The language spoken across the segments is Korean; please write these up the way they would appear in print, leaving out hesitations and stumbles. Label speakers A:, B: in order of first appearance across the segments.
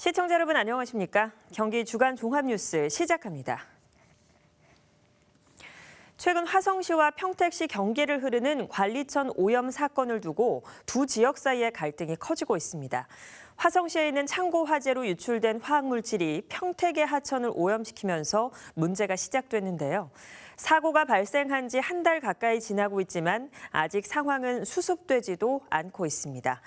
A: 시청자 여러분 안녕하십니까? 경기 주간 종합뉴스 시작합니다. 최근 화성시와 평택시 경계를 흐르는 관리천 오염 사건을 두고 두 지역 사이의 갈등이 커지고 있습니다. 화성시에 있는 창고 화재로 유출된 화학물질이 평택의 하천을 오염시키면서 문제가 시작됐는데요. 사고가 발생한 지 한 달 가까이 지나고 있지만 아직 상황은 수습되지도 않고 있습니다.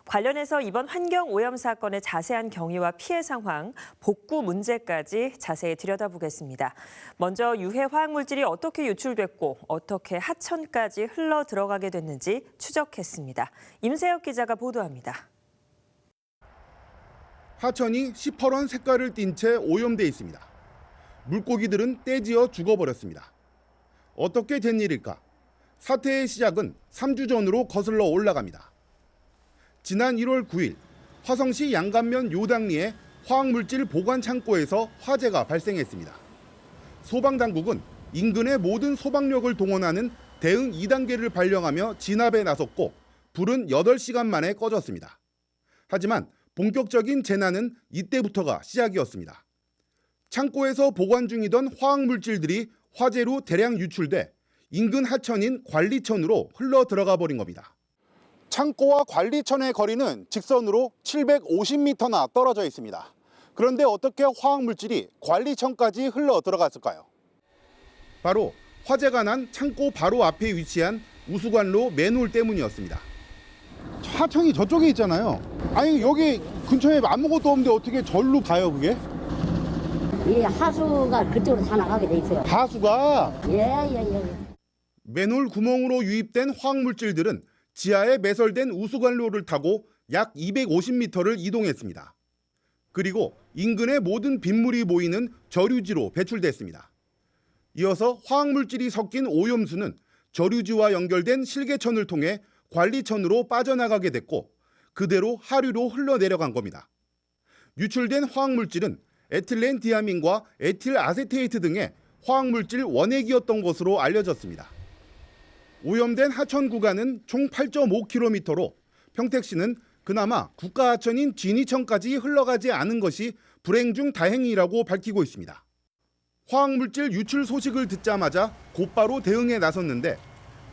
A: 관련해서 이번 환경오염 사건의 자세한 경위와 피해 상황, 복구 문제까지 자세히 들여다보겠습니다. 먼저 유해 화학물질이 어떻게 유출됐고 어떻게 하천까지 흘러 들어가게 됐는지 추적했습니다. 임세혁 기자가 보도합니다.
B: 하천이 시퍼런 색깔을 띤 채 오염돼 있습니다. 물고기들은 떼지어 죽어버렸습니다. 어떻게 된 일일까? 사태의 시작은 3주 전으로 거슬러 올라갑니다. 지난 1월 9일 화성시 양감면 요당리의 화학물질 보관 창고에서 화재가 발생했습니다. 소방당국은 인근의 모든 소방력을 동원하는 대응 2단계를 발령하며 진압에 나섰고 불은 8시간 만에 꺼졌습니다. 하지만 본격적인 재난은 이때부터가 시작이었습니다. 창고에서 보관 중이던 화학물질들이 화재로 대량 유출돼 인근 하천인 관리천으로 흘러 들어가 버린 겁니다. 창고와 관리천의 거리는 직선으로 750m나 떨어져 있습니다. 그런데 어떻게 화학물질이 관리천까지 흘러 들어갔을까요? 바로 화재가 난 창고 바로 앞에 위치한 우수관로 맨홀 때문이었습니다. 하천이 저쪽에 있잖아요. 아니 여기 근처에 아무것도 없는데 어떻게 절로 가요 그게?
C: 이 하수가 그쪽으로 다 나가게 돼 있어요.
B: 하수가?
C: 예.
B: 맨홀 구멍으로 유입된 화학물질들은 지하에 매설된 우수관로를 타고 약 250m를 이동했습니다. 그리고 인근의 모든 빗물이 모이는 저류지로 배출됐습니다. 이어서 화학물질이 섞인 오염수는 저류지와 연결된 실개천을 통해 관리천으로 빠져나가게 됐고 그대로 하류로 흘러내려간 겁니다. 유출된 화학물질은 에틸렌 디아민과 에틸 아세테이트 등의 화학물질 원액이었던 것으로 알려졌습니다. 오염된 하천 구간은 총 8.5km로 평택시는 그나마 국가하천인 진이천까지 흘러가지 않은 것이 불행 중 다행이라고 밝히고 있습니다. 화학물질 유출 소식을 듣자마자 곧바로 대응에 나섰는데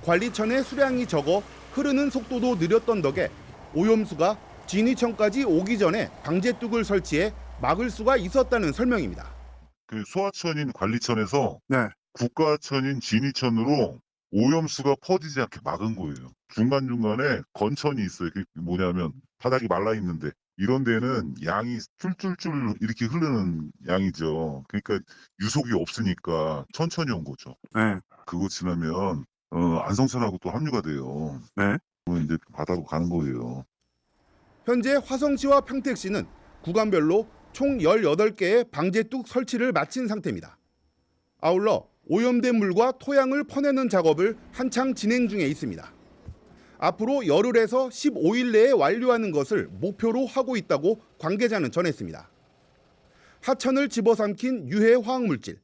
B: 관리천의 수량이 적어 흐르는 속도도 느렸던 덕에 오염수가 진이천까지 오기 전에 방제뚝을 설치해 막을 수가 있었다는 설명입니다.
D: 그 소하천인 관리천에서
B: 네.
D: 국가하천인 진이천으로 오염수가 퍼지지 않게 막은 거예요. 중간중간에 건천이 있어요. 그게 뭐냐면 바닥이 말라 있는데 이런 데는 양이 쫄쫄쫄 이렇게 흐르는 양이죠. 그러니까 유속이 없으니까 천천히 온 거죠.
B: 네.
D: 그거 지나면 안성천하고 또 합류가 돼요.
B: 네.
D: 그러면 이제 바다로 가는 거예요.
B: 현재 화성시와 평택시는 구간별로 총 18개의 방제뚝 설치를 마친 상태입니다. 아울러 오염된 물과 토양을 퍼내는 작업을 한창 진행 중에 있습니다. 앞으로 열흘에서 15일 내에 완료하는 것을 목표로 하고 있다고 관계자는 전했습니다. 하천을 집어삼킨 유해 화학물질.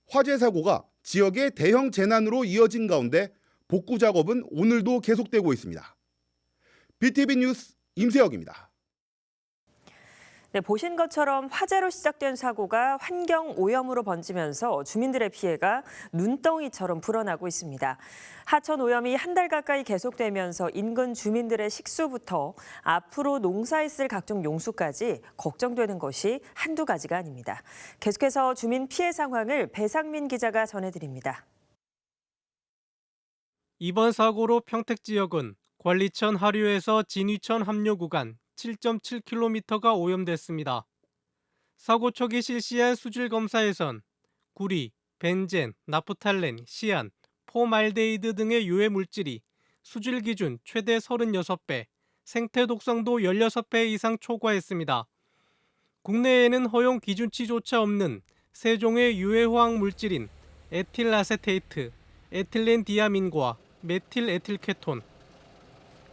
B: 화재 사고가 지역의 대형 재난으로 이어진 가운데 복구 작업은 오늘도 계속되고 있습니다. BTV 뉴스 임세혁입니다.
A: 네, 보신 것처럼 화재로 시작된 사고가 환경 오염으로 번지면서 주민들의 피해가 눈덩이처럼 불어나고 있습니다. 하천 오염이 한 달 가까이 계속되면서 인근 주민들의 식수부터 앞으로 농사에 쓸 각종 용수까지 걱정되는 것이 한두 가지가 아닙니다. 계속해서 주민 피해 상황을 배상민 기자가 전해드립니다.
E: 이번 사고로 평택 지역은 관리천 하류에서 진위천 합류 구간 7.7km가 오염됐습니다. 사고 초기 실시한 수질 검사에선 구리, 벤젠, 나프탈렌, 시안, 포말데이드 등의 유해 물질이 수질 기준 최대 36배, 생태 독성도 16배 이상 초과했습니다. 국내에는 허용 기준치조차 없는 세 종의 유해 화학 물질인 에틸 아세테이트, 에틸렌 디아민과 메틸 에틸케톤,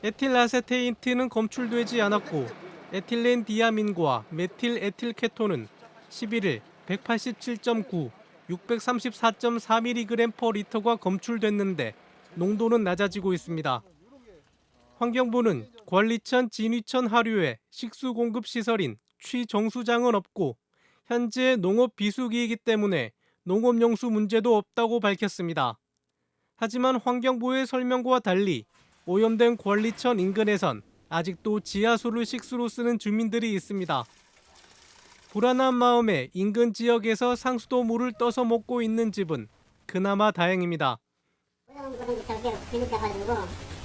E: 에틸 아세테이트는 검출되지 않았고 에틸렌 디아민과 메틸 에틸케톤은 11일 187.9, 634.4mg/L가 검출됐는데 농도는 낮아지고 있습니다. 환경부는 관리천 진위천 하류의 식수 공급 시설인 취정수장은 없고 현재 농업 비수기이기 때문에 농업용수 문제도 없다고 밝혔습니다. 하지만 환경부의 설명과 달리 오염된 관리천 인근에선 아직도 지하수를 식수로 쓰는 주민들이 있습니다. 불안한 마음에 인근 지역에서 상수도 물을 떠서 먹고 있는 집은 그나마 다행입니다.
C: 그런 게 저렇게 재밌어가지고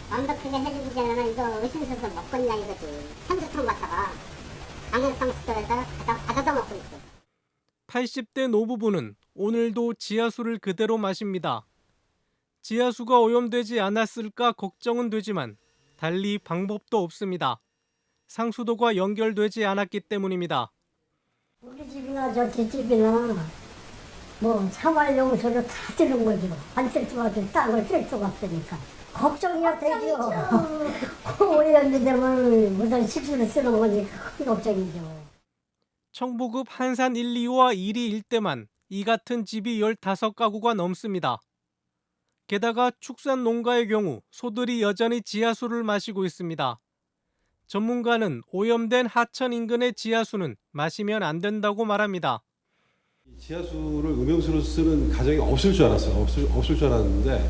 C: 완벽하게 해주기 전에는 이거 의심스러워서 먹겠냐 이거지. 상수통 갖다가 강릉 상수통에다가 가져다 먹고 있어.
E: 80대 노부부는 오늘도 지하수를 그대로 마십니다. 지하수가 오염되지 않았을까 걱정은 되지만 달리 방법도 없습니다. 상수도가 연결되지 않았기 때문입니다.
C: 우리 집이나 저 뒷집이나 뭐 생활용수로 다 쓰는 거죠. 안 쓸 수가 없어. 땅을 쓸 수가 없으니까. 걱정이야 되죠. 오염이 되면 무슨 식수를 쓰는 거니까 큰 걱정이죠.
E: 청부급 한산 1, 2호와 1위 일대만 이 같은 집이 15가구가 넘습니다. 게다가 축산 농가의 경우 소들이 여전히 지하수를 마시고 있습니다. 전문가는 오염된 하천 인근의 지하수는 마시면 안 된다고 말합니다.
F: 지하수를 음용수로 쓰는 가정이 없을 줄 알았어요. 없을 줄 알았는데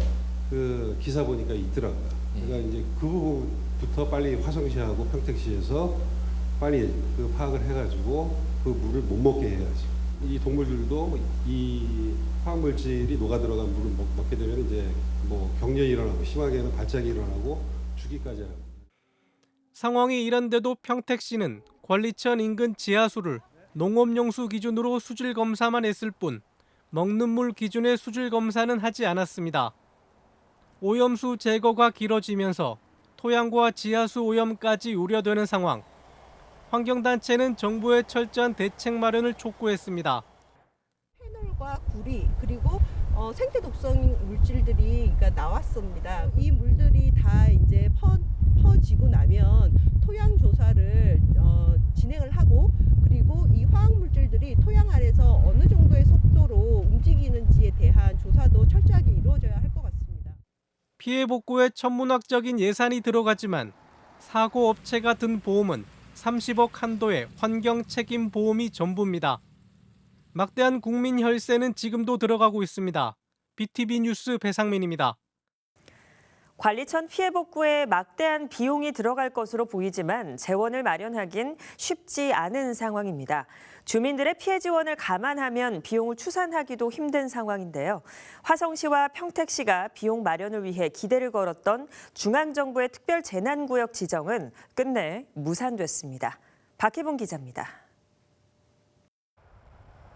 F: 그 기사 보니까 있더라고요. 그러니까 이제 그 부분부터 빨리 화성시하고 평택시에서 빨리 그 파악을 해가지고 그 물을 못 먹게 해야지. 이 동물들도 이 화학물질이 녹아 들어간 물을 먹게 되면 이제 뭐 경련이 일어나고 심하게는 발작이 일어나고 죽기까지 하고.
E: 상황이 이런데도 평택시는 관리천 인근 지하수를 농업용수 기준으로 수질 검사만 했을 뿐 먹는 물 기준의 수질 검사는 하지 않았습니다. 오염수 제거가 길어지면서 토양과 지하수 오염까지 우려되는 상황. 환경단체는 정부의 철저한 대책 마련을 촉구했습니다.
G: 페놀과 구리 그리고 생태 독성 물질들이 그러니까 나왔습니다. 이 물들이 다 이제 퍼지고 나면 토양 조사를 진행을 하고 그리고 이 화학 물질들이 토양 안에서 어느 정도의 속도로 움직이는지에 대한 조사도 철저하게 이루어져야 할 것 같습니다.
E: 피해 복구에 천문학적인 예산이 들어가지만 사고 업체가 든 보험은 30억 한도의 환경 책임 보험이 전부입니다. 막대한 국민 혈세는 지금도 들어가고 있습니다. BTV 뉴스 배상민입니다.
A: 관리천 피해 복구에 막대한 비용이 들어갈 것으로 보이지만 재원을 마련하긴 쉽지 않은 상황입니다. 주민들의 피해 지원을 감안하면 비용을 추산하기도 힘든 상황인데요. 화성시와 평택시가 비용 마련을 위해 기대를 걸었던 중앙정부의 특별재난구역 지정은 끝내 무산됐습니다. 박혜봉 기자입니다.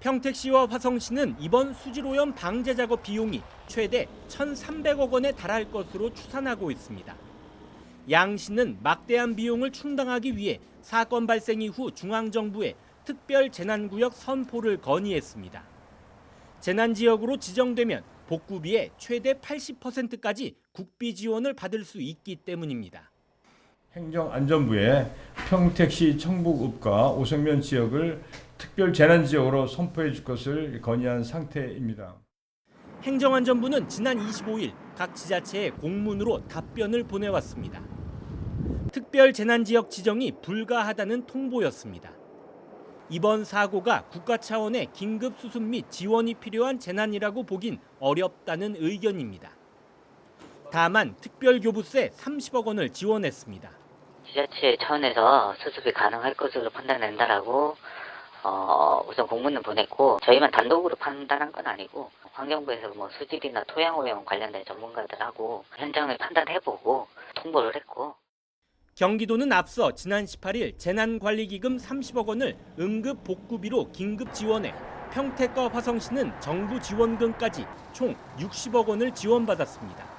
H: 평택시와 화성시는 이번 수질오염 방제 작업 비용이 최대 1,300억 원에 달할 것으로 추산하고 있습니다. 양시는 막대한 비용을 충당하기 위해 사건 발생 이후 중앙정부에 특별재난구역 선포를 건의했습니다. 재난지역으로 지정되면 복구비의 최대 80%까지 국비 지원을 받을 수 있기 때문입니다.
I: 행정안전부에 평택시 청북읍과 오성면 지역을 특별 재난지역으로 선포해 줄 것을 건의한 상태입니다.
H: 행정안전부는 지난 25일 각 지자체에 공문으로 답변을 보내왔습니다. 특별 재난지역 지정이 불가하다는 통보였습니다. 이번 사고가 국가 차원의 긴급 수습 및 지원이 필요한 재난이라고 보긴 어렵다는 의견입니다. 다만 특별교부세 30억 원을 지원했습니다.
J: 지자체 차원에서 수습이 가능할 것으로 판단된다라고 우선 공문을 보냈고 저희만 단독으로 판단한 건 아니고 환경부에서 뭐 수질이나 토양 오염 관련된 전문가들하고 현장을 판단해보고 통보를 했고.
H: 경기도는 앞서 지난 18일 재난관리기금 30억 원을 응급 복구비로 긴급 지원해 평택과 화성시는 정부 지원금까지 총 60억 원을 지원받았습니다.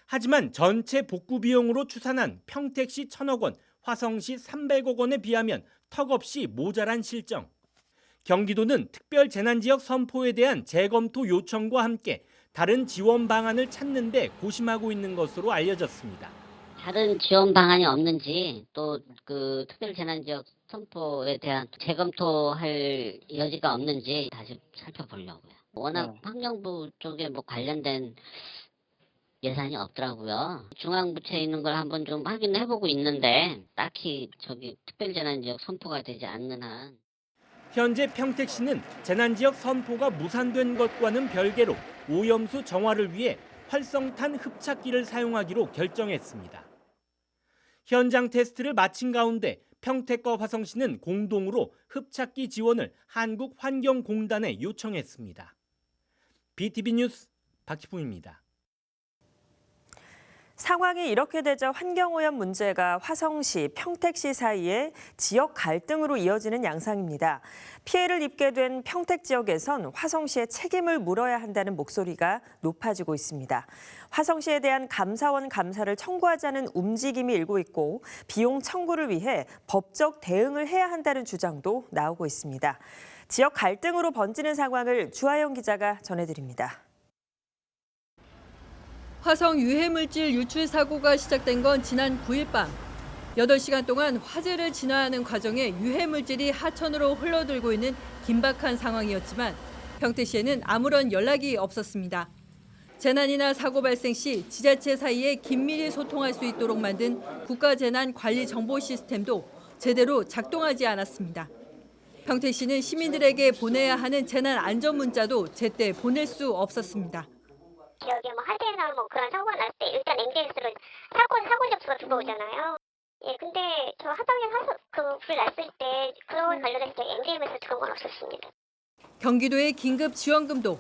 H: 하지만 전체 복구 비용으로 추산한 평택시 1,000억 원, 화성시 300억 원에 비하면 턱없이 모자란 실정. 경기도는 특별재난지역 선포에 대한 재검토 요청과 함께 다른 지원 방안을 찾는 데 고심하고 있는 것으로 알려졌습니다.
C: 다른 지원 방안이 없는지 또 그 특별재난지역 선포에 대한 재검토할 여지가 없는지 다시 살펴보려고요. 워낙 환경부 쪽에 뭐 관련된
J: 예산이 없더라고요. 중앙부처에 있는 걸 한번 좀 확인해보고 있는데 딱히 특별재난지역 선포가 되지 않는 한.
H: 현재 평택시는 재난지역 선포가 무산된 것과는 별개로 오염수 정화를 위해 활성탄 흡착기를 사용하기로 결정했습니다. 현장 테스트를 마친 가운데 평택과 화성시는 공동으로 흡착기 지원을 한국환경공단에 요청했습니다. BTV 뉴스 박희풍입니다.
A: 상황이 이렇게 되자 환경오염 문제가 화성시, 평택시 사이에 지역 갈등으로 이어지는 양상입니다. 피해를 입게 된 평택 지역에선 화성시에 책임을 물어야 한다는 목소리가 높아지고 있습니다. 화성시에 대한 감사원 감사를 청구하자는 움직임이 일고 있고 비용 청구를 위해 법적 대응을 해야 한다는 주장도 나오고 있습니다. 지역 갈등으로 번지는 상황을 주하영 기자가 전해드립니다.
K: 화성 유해물질 유출 사고가 시작된 건 지난 9일 밤. 8시간 동안 화재를 진화하는 과정에 유해물질이 하천으로 흘러들고 있는 긴박한 상황이었지만 평택시에는 아무런 연락이 없었습니다. 재난이나 사고 발생 시 지자체 사이에 긴밀히 소통할 수 있도록 만든 국가재난관리 정보 시스템도 제대로 작동하지 않았습니다. 평택시는 시민들에게 보내야 하는 재난 안전 문자도 제때 보낼 수 없었습니다.
L: 지역에 화재나 그런 사고가 났을 때 일단 MDS로 사고 접수가 들어오잖아요. 예, 근데 저 하방에 불 났을 때 그런 관련해서 MDM에서 그런 건 없었습니다.
K: 경기도의 긴급 지원금도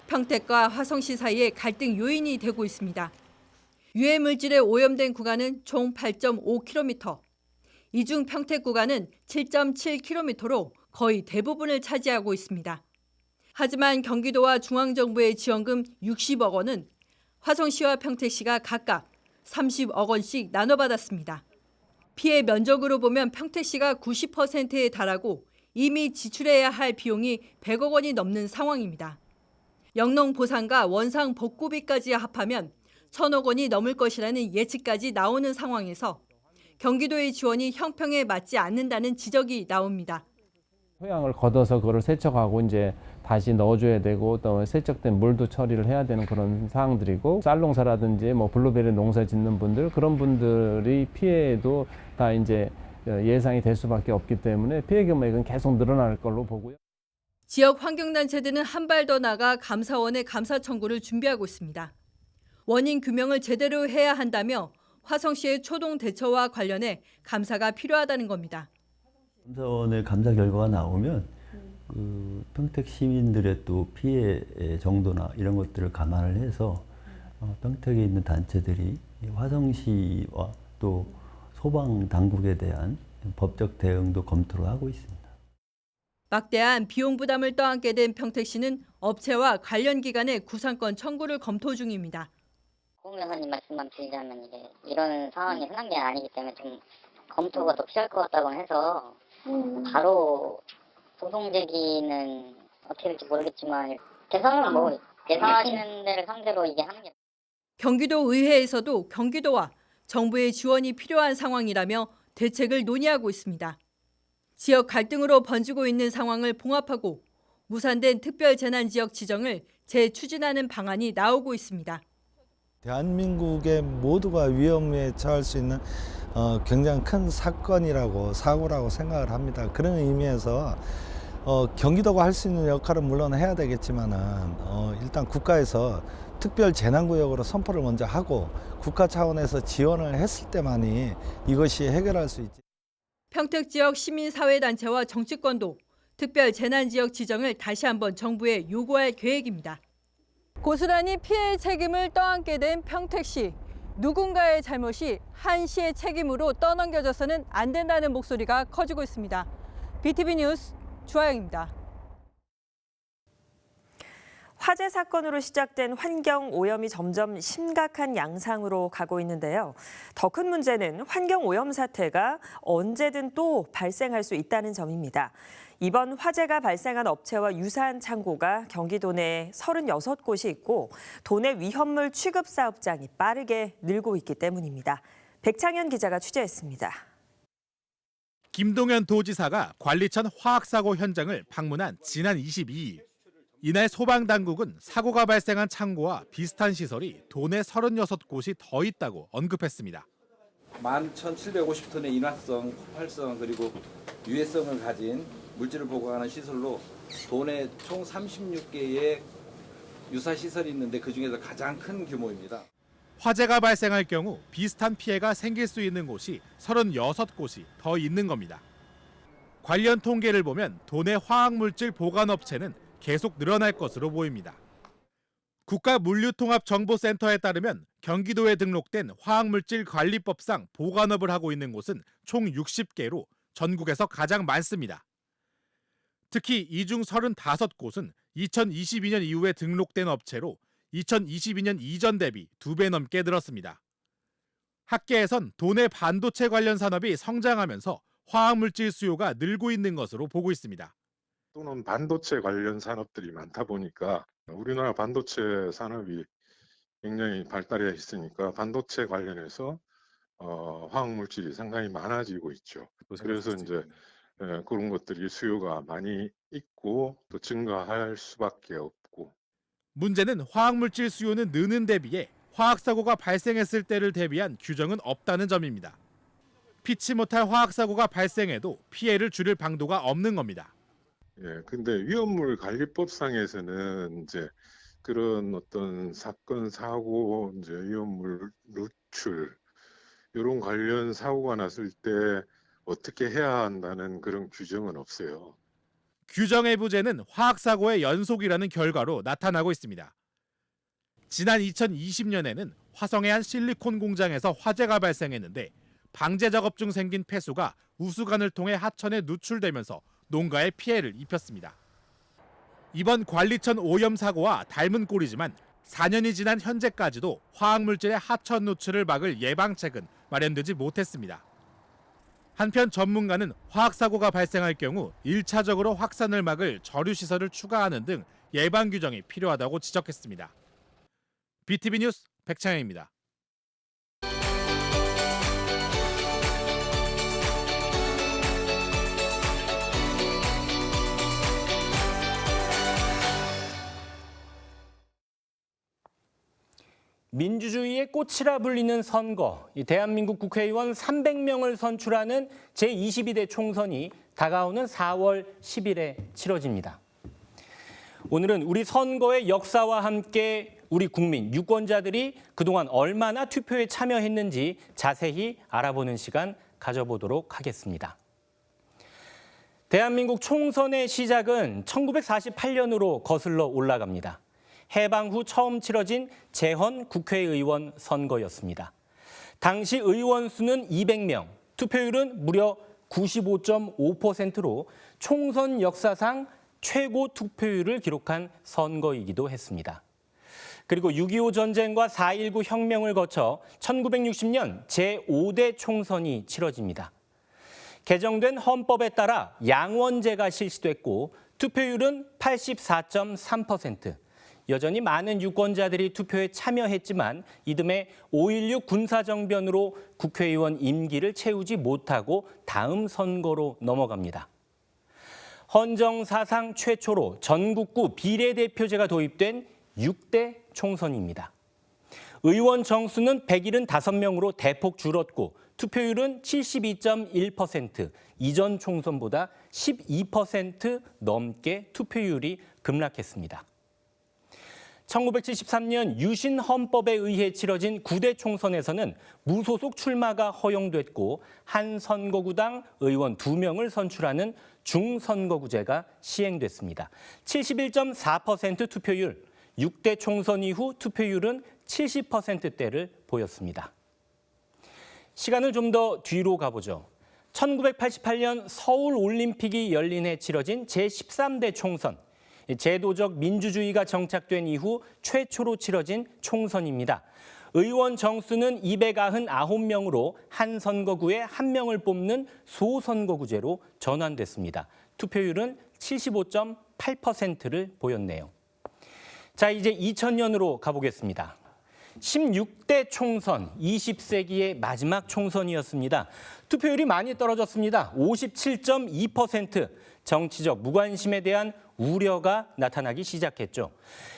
K: 평택과 화성시 사이의 갈등 요인이 되고 있습니다. 유해 물질에 오염된 구간은 총 8.5km. 이 중 평택 구간은 7.7km로 거의 대부분을 차지하고 있습니다. 하지만 경기도와 중앙정부의 지원금 60억 원은 화성시와 평택시가 각각 30억 원씩 나눠받았습니다. 피해 면적으로 보면 평택시가 90%에 달하고 이미 지출해야 할 비용이 100억 원이 넘는 상황입니다. 영농 보상과 원상 복구비까지 합하면 1,000억 원이 넘을 것이라는 예측까지 나오는 상황에서 경기도의 지원이 형평에 맞지 않는다는 지적이 나옵니다.
M: 토양을 걷어서 그걸 세척하고 이제 다시 넣어줘야 되고 또 세척된 물도 처리를 해야 되는 그런 사항들이고 쌀농사라든지 블루베리 농사 짓는 분들 그런 분들이 피해도 다 이제 예상이 될 수밖에 없기 때문에 피해 금액은 계속 늘어날 걸로 보고요.
K: 지역 환경단체들은 한 발 더 나가 감사원에 감사 청구를 준비하고 있습니다. 원인 규명을 제대로 해야 한다며 화성시의 초동 대처와 관련해 감사가 필요하다는 겁니다.
N: 감사원의 감사 결과가 나오면 평택 시민들의 또 피해 정도나 이런 것들을 감안을 해서 평택에 있는 단체들이 화성시와 또 소방 당국에 대한 법적 대응도 검토를 하고 있습니다.
K: 막대한 비용 부담을 떠안게 된 평택시는 업체와 관련 기관의 구상권 청구를 검토 중입니다.
J: 공무원님 말씀만 드리자면 이런 상황이 흔한 게 아니기 때문에 좀 검토가 더 필요할 것 같다고 해서 바로 소송 제기는 어떻게 될지 모르겠지만 대상은 예상하시는 데를 상대로 이게 하는 게.
K: 경기도 의회에서도 경기도와 정부의 지원이 필요한 상황이라며 대책을 논의하고 있습니다. 지역 갈등으로 번지고 있는 상황을 봉합하고 무산된 특별재난지역 지정을 재추진하는 방안이 나오고 있습니다.
O: 대한민국의 모두가 위험에 처할 수 있는 굉장히 큰 사고라고 생각을 합니다. 그런 의미에서 경기도가 할 수 있는 역할은 물론 해야 되겠지만은 일단 국가에서 특별 재난구역으로 선포를 먼저 하고 국가 차원에서 지원을 했을 때만이 이것이 해결할 수 있지.
K: 평택 지역 시민사회단체와 정치권도 특별 재난지역 지정을 다시 한번 정부에 요구할 계획입니다. 고스란히 피해의 책임을 떠안게 된 평택시. 누군가의 잘못이 한 시의 책임으로 떠넘겨져서는 안 된다는 목소리가 커지고 있습니다. BTV 뉴스 주하영입니다.
A: 화재 사건으로 시작된 환경 오염이 점점 심각한 양상으로 가고 있는데요. 더 큰 문제는 환경 오염 사태가 언제든 또 발생할 수 있다는 점입니다. 이번 화재가 발생한 업체와 유사한 창고가 경기도 내 36곳이 있고 도내 위험물 취급 사업장이 빠르게 늘고 있기 때문입니다. 백창현 기자가 취재했습니다.
P: 김동연 도지사가 관리천 화학사고 현장을 방문한 지난 22일. 이날 소방당국은 사고가 발생한 창고와 비슷한 시설이 도내 36곳이 더 있다고 언급했습니다.
Q: 11,750톤의 인화성, 폭발성 그리고 유해성을 가진 물질을 보관하는 시설로 도내 총 36개의 유사 시설이 있는데 그중에서 가장 큰 규모입니다.
P: 화재가 발생할 경우 비슷한 피해가 생길 수 있는 곳이 36곳이 더 있는 겁니다. 관련 통계를 보면 도내 화학물질 보관업체는 계속 늘어날 것으로 보입니다. 국가물류통합정보센터에 따르면 경기도에 등록된 화학물질관리법상 보관업을 하고 있는 곳은 총 60개로 전국에서 가장 많습니다. 특히 이 중 35곳은 2022년 이후에 등록된 업체로 2022년 이전 대비 2배 넘게 늘었습니다. 학계에선 도내 반도체 관련 산업이 성장하면서 화학물질 수요가 늘고 있는 것으로 보고 있습니다.
R: 또는 반도체 관련 산업들이 많다 보니까 우리나라 반도체 산업이 굉장히 발달해 있으니까 반도체 관련해서 화학물질이 상당히 많아지고 있죠. 그래서 이제 그런 것들이 수요가 많이 있고 또 증가할 수밖에 없고.
P: 문제는 화학물질 수요는 느는 데 비해 화학사고가 발생했을 때를 대비한 규정은 없다는 점입니다. 피치 못할 화학사고가 발생해도 피해를 줄일 방도가 없는 겁니다.
R: 예, 근데 위험물 관리법상에서는 이제 그런 어떤 사건, 사고, 이제 위험물 누출 이런 관련 사고가 났을 때 어떻게 해야 한다는 그런 규정은 없어요.
P: 규정의 부재는 화학사고의 연속이라는 결과로 나타나고 있습니다. 지난 2020년에는 화성의 한 실리콘 공장에서 화재가 발생했는데 방제 작업 중 생긴 폐수가 우수관을 통해 하천에 누출되면서 농가에 피해를 입혔습니다. 이번 관리천 오염 사고와 닮은 꼴이지만 4년이 지난 현재까지도 화학물질의 하천 누출을 막을 예방책은 마련되지 못했습니다. 한편 전문가는 화학사고가 발생할 경우 1차적으로 확산을 막을 저류시설을 추가하는 등 예방 규정이 필요하다고 지적했습니다. BTV 뉴스 백창현입니다.
H: 민주주의의 꽃이라 불리는 선거, 대한민국 국회의원 300명을 선출하는 제22대 총선이 다가오는 4월 10일에 치러집니다. 오늘은 우리 선거의 역사와 함께 우리 국민, 유권자들이 그동안 얼마나 투표에 참여했는지 자세히 알아보는 시간 가져보도록 하겠습니다. 대한민국 총선의 시작은 1948년으로 거슬러 올라갑니다. 해방 후 처음 치러진 재헌 국회의원 선거였습니다. 당시 의원 수는 200명, 투표율은 무려 95.5%로 총선 역사상 최고 투표율을 기록한 선거이기도 했습니다. 그리고 6.25 전쟁과 4.19 혁명을 거쳐 1960년 제5대 총선이 치러집니다. 개정된 헌법에 따라 양원제가 실시됐고 투표율은 84.3%. 여전히 많은 유권자들이 투표에 참여했지만 이듬해 5.16 군사정변으로 국회의원 임기를 채우지 못하고 다음 선거로 넘어갑니다. 헌정 사상 최초로 전국구 비례대표제가 도입된 6대 총선입니다. 의원 정수는 175명으로 대폭 줄었고 투표율은 72.1%, 이전 총선보다 12% 넘게 투표율이 급락했습니다. 1973년 유신 헌법에 의해 치러진 9대 총선에서는 무소속 출마가 허용됐고 한 선거구당 의원 2명을 선출하는 중선거구제가 시행됐습니다. 71.4% 투표율, 6대 총선 이후 투표율은 70%대를 보였습니다. 시간을 좀 더 뒤로 가보죠. 1988년 서울올림픽이 열린 해 치러진 제13대 총선. 제도적 민주주의가 정착된 이후 최초로 치러진 총선입니다. 의원 정수는 299명으로 한 선거구에 1명을 뽑는 소선거구제로 전환됐습니다. 투표율은 75.8%를 보였네요. 자, 이제 2000년으로 가보겠습니다. 16대 총선, 20세기의 마지막 총선이었습니다. 투표율이 많이 떨어졌습니다. 57.2%. 정치적 무관심에 대한 우려가 나타나기 시작했죠.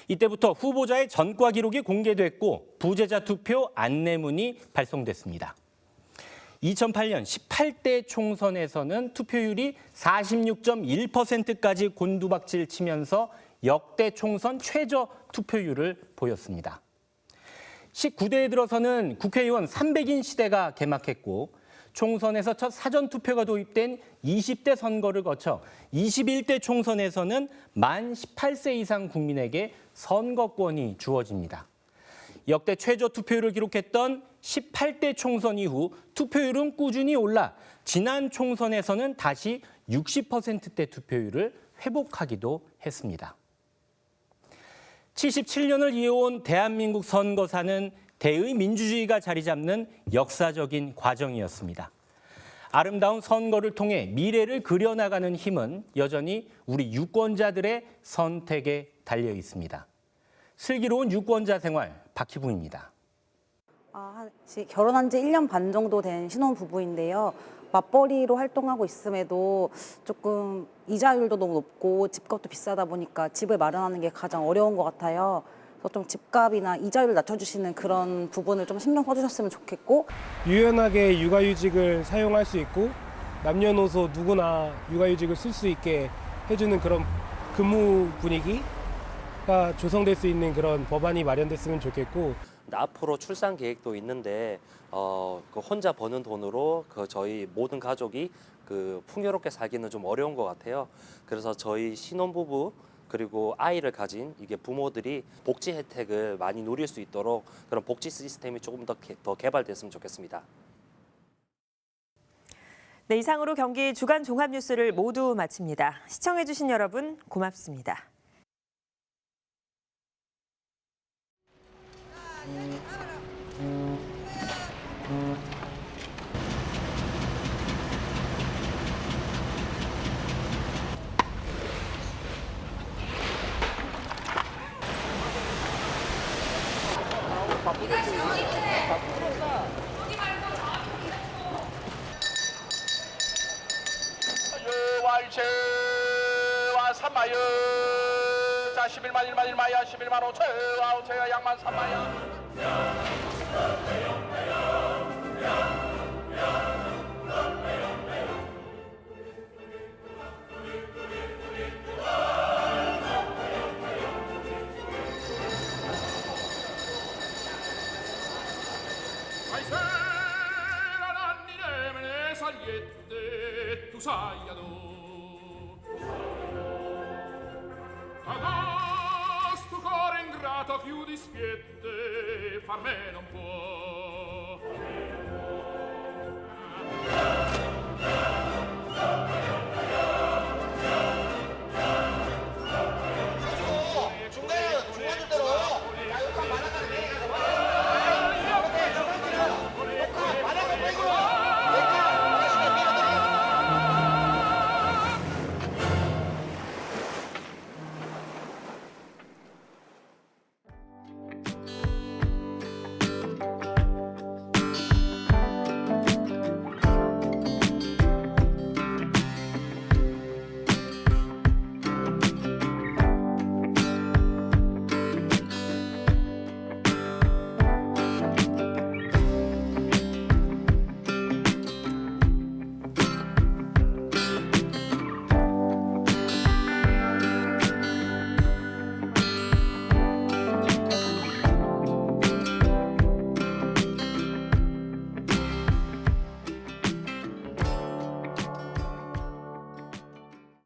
H: 이때부터 후보자의 전과 기록이 공개됐고 부재자 투표 안내문이 발송됐습니다. 2008년 18대 총선에서는 투표율이 46.1%까지 곤두박질 치면서 역대 총선 최저 투표율을 보였습니다. 19대에 들어서는 국회의원 300인 시대가 개막했고 총선에서 첫 사전투표가 도입된 20대 선거를 거쳐 21대 총선에서는 만 18세 이상 국민에게 선거권이 주어집니다. 역대 최저 투표율을 기록했던 18대 총선 이후 투표율은 꾸준히 올라 지난 총선에서는 다시 60%대 투표율을 회복하기도 했습니다. 77년을 이어온 대한민국 선거사는 대의 민주주의가 자리 잡는 역사적인 과정이었습니다. 아름다운 선거를 통해 미래를 그려나가는 힘은 여전히 우리 유권자들의 선택에 달려 있습니다. 슬기로운 유권자 생활 박희붕입니다.
S: 결혼한 지 1년 반 정도 된 신혼부부인데요. 맞벌이로 활동하고 있음에도 조금 이자율도 너무 높고 집값도 비싸다 보니까 집을 마련하는 게 가장 어려운 것 같아요. 그래서 좀 집값이나 이자율을 낮춰주시는 그런 부분을 좀 신경 써주셨으면 좋겠고,
E: 유연하게 육아휴직을 사용할 수 있고 남녀노소 누구나 육아휴직을 쓸 수 있게 해주는 그런 근무 분위기가 조성될 수 있는 그런 법안이 마련됐으면 좋겠고,
T: 앞으로 출산 계획도 있는데 그 혼자 버는 돈으로 저희 모든 가족이 풍요롭게 살기는 좀 어려운 것 같아요. 그래서 저희 신혼부부 그리고 아이를 가진 이게 부모들이 복지 혜택을 많이 누릴 수 있도록 그런 복지 시스템이 조금 더 개발됐으면 좋겠습니다.
A: 네, 이상으로 경기 주간 종합 뉴스를 모두 마칩니다. 시청해주신 여러분 고맙습니다.
U: 월체와 삼마여 자 11만 1만 1마야 11만 5천와 5천야 양만 3마야 tu saiano agosto cuore ingrato più dispiette far me non può